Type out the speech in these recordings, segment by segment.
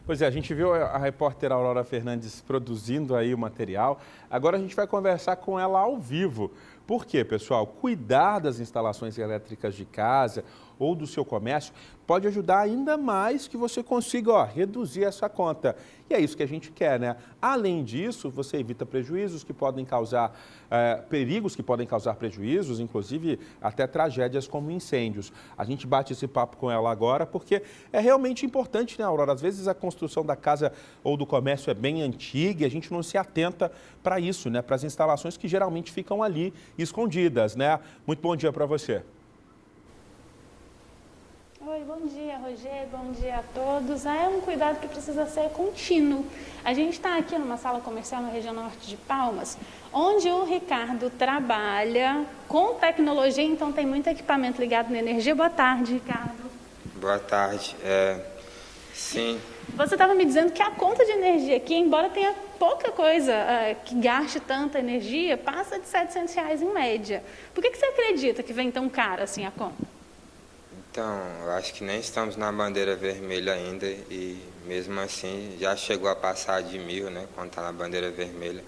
Pois é, a gente viu a repórter Aurora Fernandes produzindo aí o material. Agora a gente vai conversar com ela ao vivo. Por quê, pessoal? Cuidar das instalações elétricas de casa ou do seu comércio pode ajudar ainda mais que você consiga reduzir essa conta. E é isso que a gente quer, né? Além disso, você evita prejuízos que podem causar, perigos que podem causar prejuízos, inclusive até tragédias como incêndios. A gente bate esse papo com ela agora porque é realmente importante, né, Aurora? Às vezes a construção da casa ou do comércio é bem antiga e a gente não se atenta para isso, né? Para as instalações que geralmente ficam ali escondidas, né? Muito bom dia para você. Oi, bom dia, Rogério, bom dia a todos. É um cuidado que precisa ser contínuo. A gente está aqui numa sala comercial na região norte de Palmas, onde o Ricardo trabalha com tecnologia, então tem muito equipamento ligado na energia. Boa tarde, Ricardo. Boa tarde. Sim. Você estava me dizendo que a conta de energia aqui, embora tenha pouca coisa que gaste tanta energia, passa de R$700 em média. Por que você acredita que vem tão cara assim a conta? Então, eu acho que nem estamos na bandeira vermelha ainda e mesmo assim já chegou a passar de 1.000, né, quando está na bandeira vermelha.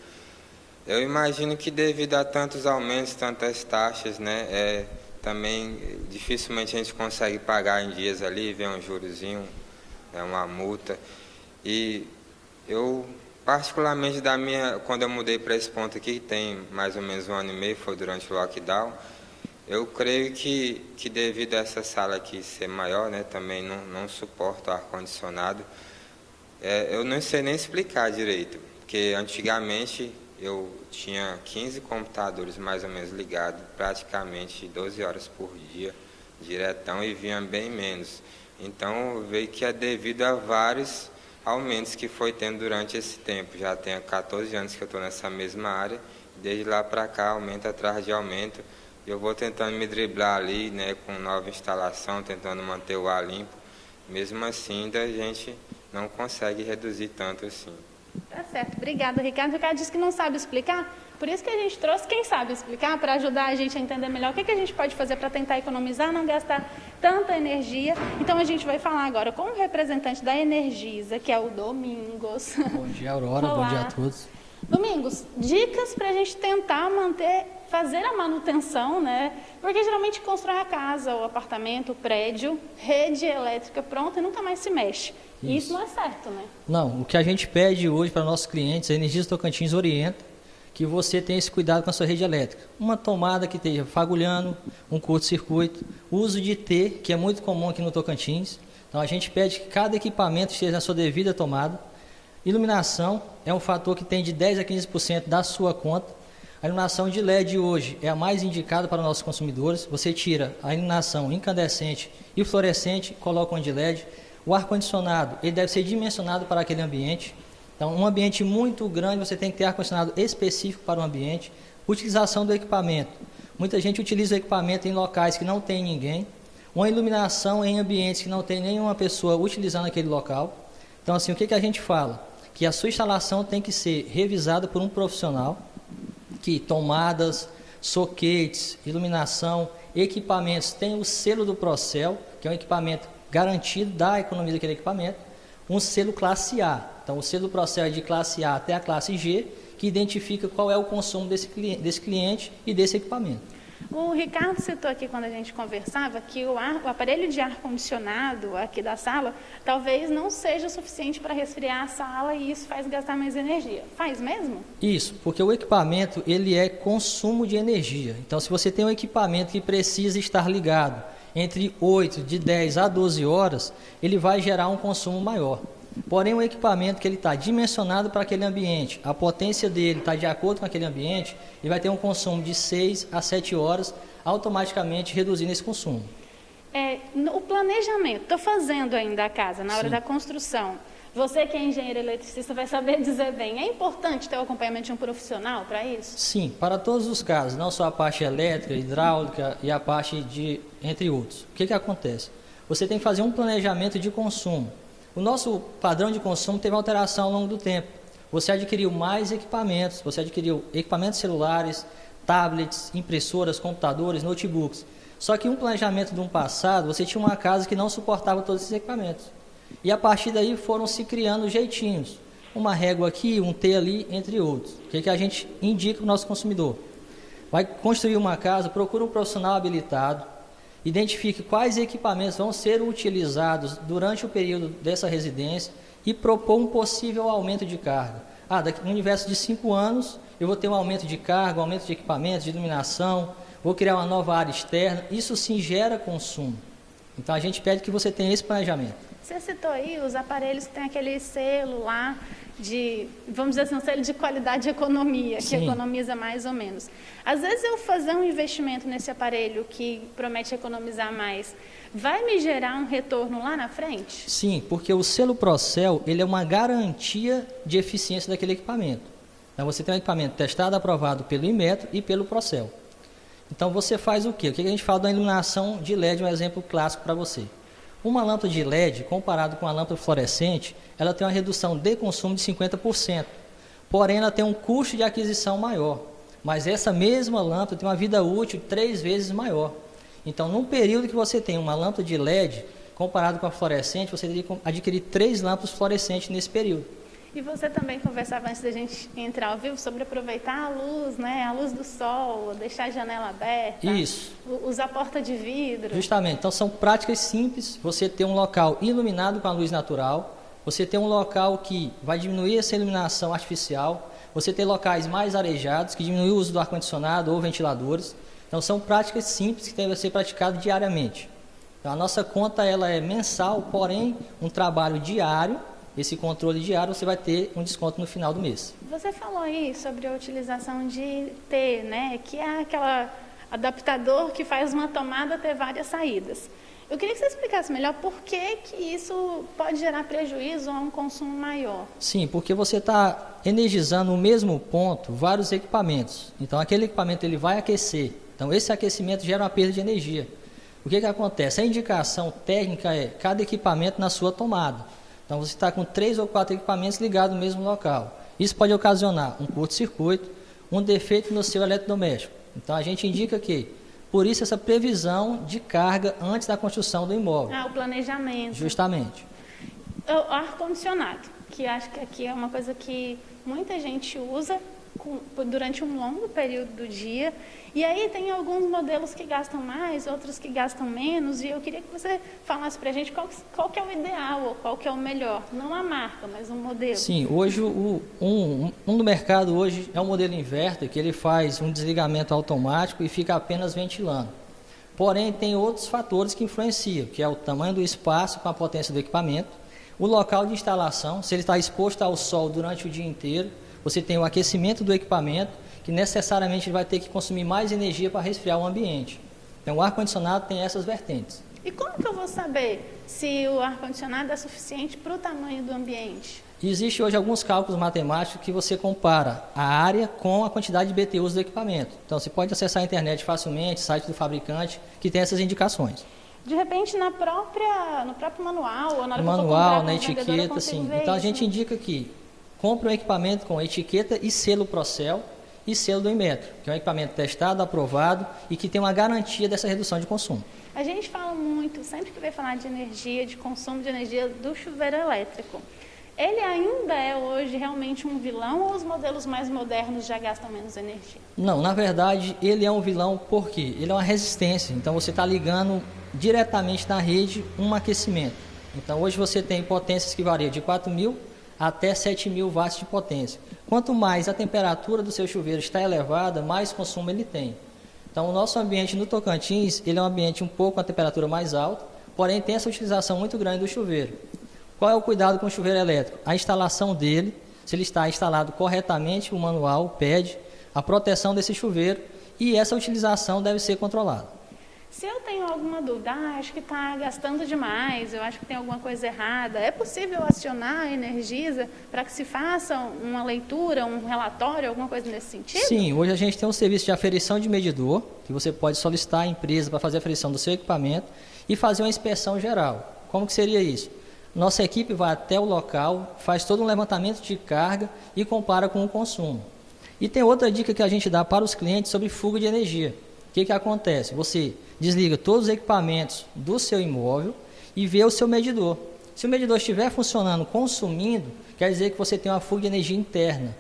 Eu imagino que devido a tantos aumentos, tantas taxas, né, também dificilmente a gente consegue pagar em dias ali, vem um jurozinho, uma multa. E eu, particularmente quando eu mudei para esse ponto aqui, tem mais ou menos 1 ano e meio, foi durante o lockdown, eu creio que devido a essa sala aqui ser maior, né, também não suporta o ar-condicionado. Eu não sei nem explicar direito, porque antigamente eu tinha 15 computadores mais ou menos ligados, praticamente 12 horas por dia, diretão, e vinha bem menos. Então, eu vejo que é devido a vários aumentos que foi tendo durante esse tempo. Já tenho 14 anos que eu estou nessa mesma área, desde lá para cá, aumento atrás de aumento. Eu vou tentando me driblar ali, né, com nova instalação, tentando manter o ar limpo. Mesmo assim, ainda a gente não consegue reduzir tanto assim. Tá certo. Obrigada, Ricardo. O Ricardo disse que não sabe explicar, por isso que a gente trouxe quem sabe explicar, para ajudar a gente a entender melhor o que a gente pode fazer para tentar economizar, não gastar tanta energia. Então, a gente vai falar agora com o representante da Energisa, que é o Domingos. Bom dia, Aurora. Olá. Bom dia a todos. Domingos, dicas para a gente tentar fazer a manutenção, né? Porque geralmente constrói a casa, o apartamento, o prédio, rede elétrica pronta e nunca mais se mexe. Isso não é certo, né? Não, o que a gente pede hoje para nossos clientes, a Energisa Tocantins orienta que você tenha esse cuidado com a sua rede elétrica. Uma tomada que esteja fagulhando, um curto-circuito, uso de T, que é muito comum aqui no Tocantins. Então a gente pede que cada equipamento esteja na sua devida tomada. Iluminação é um fator que tem de 10% a 15% da sua conta. A iluminação de LED hoje é a mais indicada para nossos consumidores. Você tira a iluminação incandescente e fluorescente, coloca uma de LED. O ar-condicionado, ele deve ser dimensionado para aquele ambiente. Então, um ambiente muito grande, você tem que ter ar-condicionado específico para o ambiente. Utilização do equipamento. Muita gente utiliza o equipamento em locais que não tem ninguém. Uma iluminação em ambientes que não tem nenhuma pessoa utilizando aquele local. Então, assim, o que a gente fala? Que a sua instalação tem que ser revisada por um profissional, que tomadas, soquetes, iluminação, equipamentos, tem o selo do Procel, que é um equipamento garantido da economia daquele equipamento, um selo classe A. Então, o selo do Procel é de classe A até a classe G, que identifica qual é o consumo desse cliente e desse equipamento. O Ricardo citou aqui, quando a gente conversava, que o aparelho de ar-condicionado aqui da sala talvez não seja suficiente para resfriar a sala e isso faz gastar mais energia. Faz mesmo? Isso, porque o equipamento ele é consumo de energia. Então, se você tem um equipamento que precisa estar ligado entre 8, de 10 a 12 horas, ele vai gerar um consumo maior. Porém, um equipamento que ele está dimensionado para aquele ambiente, a potência dele está de acordo com aquele ambiente, ele vai ter um consumo de 6 a 7 horas, automaticamente reduzindo esse consumo. O planejamento, estou fazendo ainda a casa, na hora Sim. da construção. Você que é engenheiro eletricista vai saber dizer bem, é importante ter o acompanhamento de um profissional para isso? Sim, para todos os casos, não só a parte elétrica, hidráulica e a parte entre outros. O que acontece? Você tem que fazer um planejamento de consumo. O nosso padrão de consumo teve alteração ao longo do tempo. Você adquiriu mais equipamentos, você adquiriu equipamentos celulares, tablets, impressoras, computadores, notebooks. Só que um planejamento de um passado, você tinha uma casa que não suportava todos esses equipamentos. E a partir daí foram se criando jeitinhos. Uma régua aqui, um T ali, entre outros. O que a gente indica para o nosso consumidor? Vai construir uma casa, procura um profissional habilitado, identifique quais equipamentos vão ser utilizados durante o período dessa residência e propor um possível aumento de carga. No universo de 5 anos, eu vou ter um aumento de carga, um aumento de equipamentos, de iluminação, vou criar uma nova área externa. Isso sim gera consumo. Então, a gente pede que você tenha esse planejamento. Você citou aí os aparelhos que tem aquele selo lá de, vamos dizer assim, um selo de qualidade e economia, que economiza mais ou menos. Às vezes eu fazer um investimento nesse aparelho que promete economizar mais, vai me gerar um retorno lá na frente? Sim, porque o selo Procel, ele é uma garantia de eficiência daquele equipamento. Então você tem um equipamento testado, aprovado pelo Inmetro e pelo Procel. Então você faz o quê? O que a gente fala da iluminação de LED, um exemplo clássico para você. Uma lâmpada de LED, comparado com a lâmpada fluorescente, ela tem uma redução de consumo de 50%. Porém, ela tem um custo de aquisição maior. Mas essa mesma lâmpada tem uma vida útil 3 vezes maior. Então, num período que você tem uma lâmpada de LED, comparado com a fluorescente, você teria que adquirir 3 lâmpadas fluorescentes nesse período. E você também conversava antes da gente entrar ao vivo sobre aproveitar a luz, né? A luz do sol, deixar a janela aberta. Isso. Usar porta de vidro. Justamente. Então, são práticas simples. Você ter um local iluminado com a luz natural, você ter um local que vai diminuir essa iluminação artificial, você ter locais mais arejados, que diminui o uso do ar-condicionado ou ventiladores. Então, são práticas simples que devem ser praticadas diariamente. Então, a nossa conta ela é mensal, porém, um trabalho diário. Esse controle diário, você vai ter um desconto no final do mês. Você falou aí sobre a utilização de T, né? Que é aquele adaptador que faz uma tomada ter várias saídas. Eu queria que você explicasse melhor por que isso pode gerar prejuízo a um consumo maior. Sim, porque você está energizando no mesmo ponto vários equipamentos. Então, aquele equipamento ele vai aquecer. Então, esse aquecimento gera uma perda de energia. O que acontece? A indicação técnica é cada equipamento na sua tomada. Então, você está com 3 ou 4 equipamentos ligados no mesmo local. Isso pode ocasionar um curto-circuito, um defeito no seu eletrodoméstico. Então, a gente indica que, por isso, essa previsão de carga antes da construção do imóvel. O planejamento. Justamente. O ar-condicionado, que acho que aqui é uma coisa que muita gente usa durante um longo período do dia. E aí tem alguns modelos que gastam mais, outros que gastam menos, e eu queria que você falasse para a gente qual que é o ideal, ou qual que é o melhor, não a marca, mas um modelo. Sim, hoje um do mercado hoje é o modelo inverter, que ele faz um desligamento automático e fica apenas ventilando. Porém, tem outros fatores que influenciam, que é o tamanho do espaço com a potência do equipamento, o local de instalação, se ele está exposto ao sol durante o dia inteiro, você tem o aquecimento do equipamento, que necessariamente vai ter que consumir mais energia para resfriar o ambiente. Então, o ar-condicionado tem essas vertentes. E como que eu vou saber se o ar-condicionado é suficiente para o tamanho do ambiente? Existem hoje alguns cálculos matemáticos que você compara a área com a quantidade de BTUs do equipamento. Então, você pode acessar a internet facilmente, site do fabricante, que tem essas indicações. De repente, no próprio manual, ou na hora no que eu manual, comprar, na etiqueta, sim. Então, a gente indica que compre um equipamento com etiqueta e selo Procel e selo do Inmetro, que é um equipamento testado, aprovado e que tem uma garantia dessa redução de consumo. A gente fala muito, sempre que vai falar de energia, de consumo de energia, do chuveiro elétrico. Ele ainda é hoje realmente um vilão ou os modelos mais modernos já gastam menos energia? Não, na verdade, ele é um vilão porque ele é uma resistência. Então, você está ligando diretamente na rede um aquecimento. Então, hoje você tem potências que variam de 4.000 até 7.000 watts de potência. Quanto mais a temperatura do seu chuveiro está elevada, mais consumo ele tem. Então, o nosso ambiente no Tocantins, ele é um ambiente um pouco com a temperatura mais alta, porém tem essa utilização muito grande do chuveiro. Qual é o cuidado com o chuveiro elétrico? A instalação dele, se ele está instalado corretamente, o manual pede a proteção desse chuveiro e essa utilização deve ser controlada. Se eu tenho alguma dúvida, acho que está gastando demais, eu acho que tem alguma coisa errada, é possível acionar a Energisa para que se faça uma leitura, um relatório, alguma coisa nesse sentido? Sim, hoje a gente tem um serviço de aferição de medidor, que você pode solicitar à empresa para fazer a aferição do seu equipamento e fazer uma inspeção geral. Como que seria isso? Nossa equipe vai até o local, faz todo um levantamento de carga e compara com o consumo. E tem outra dica que a gente dá para os clientes sobre fuga de energia. O que acontece? Você desliga todos os equipamentos do seu imóvel e vê o seu medidor. Se o medidor estiver funcionando, consumindo, quer dizer que você tem uma fuga de energia interna.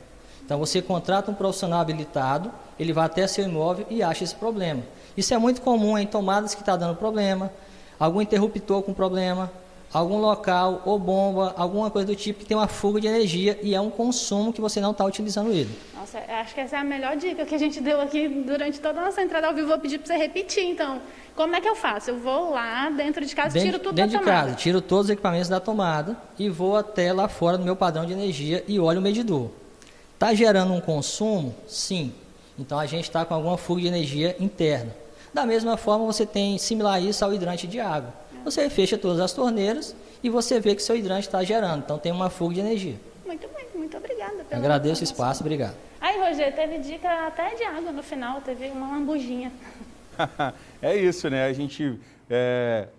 Então você contrata um profissional habilitado, ele vai até seu imóvel e acha esse problema. Isso é muito comum em tomadas que está dando problema, algum interruptor com problema, algum local ou bomba, alguma coisa do tipo que tem uma fuga de energia e é um consumo que você não está utilizando ele. Nossa, acho que essa é a melhor dica que a gente deu aqui durante toda a nossa entrada ao vivo. Vou pedir para você repetir, então. Como é que eu faço? Eu vou lá dentro de casa, tiro tudo da tomada. Dentro de casa, tiro todos os equipamentos da tomada e vou até lá fora do meu padrão de energia e olho o medidor. Está gerando um consumo? Sim. Então a gente está com alguma fuga de energia interna. Da mesma forma, você tem similar isso ao hidrante de água. Você fecha todas as torneiras e você vê que seu hidrante está gerando. Então tem uma fuga de energia. Muito bem, muito obrigada. Agradeço o espaço, obrigado. Aí, Rogério, teve dica até de água no final, teve uma lambujinha. É isso, né? A gente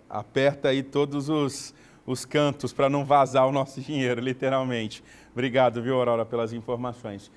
aperta aí todos os cantos para não vazar o nosso dinheiro, literalmente. Obrigado, viu, Aurora, pelas informações.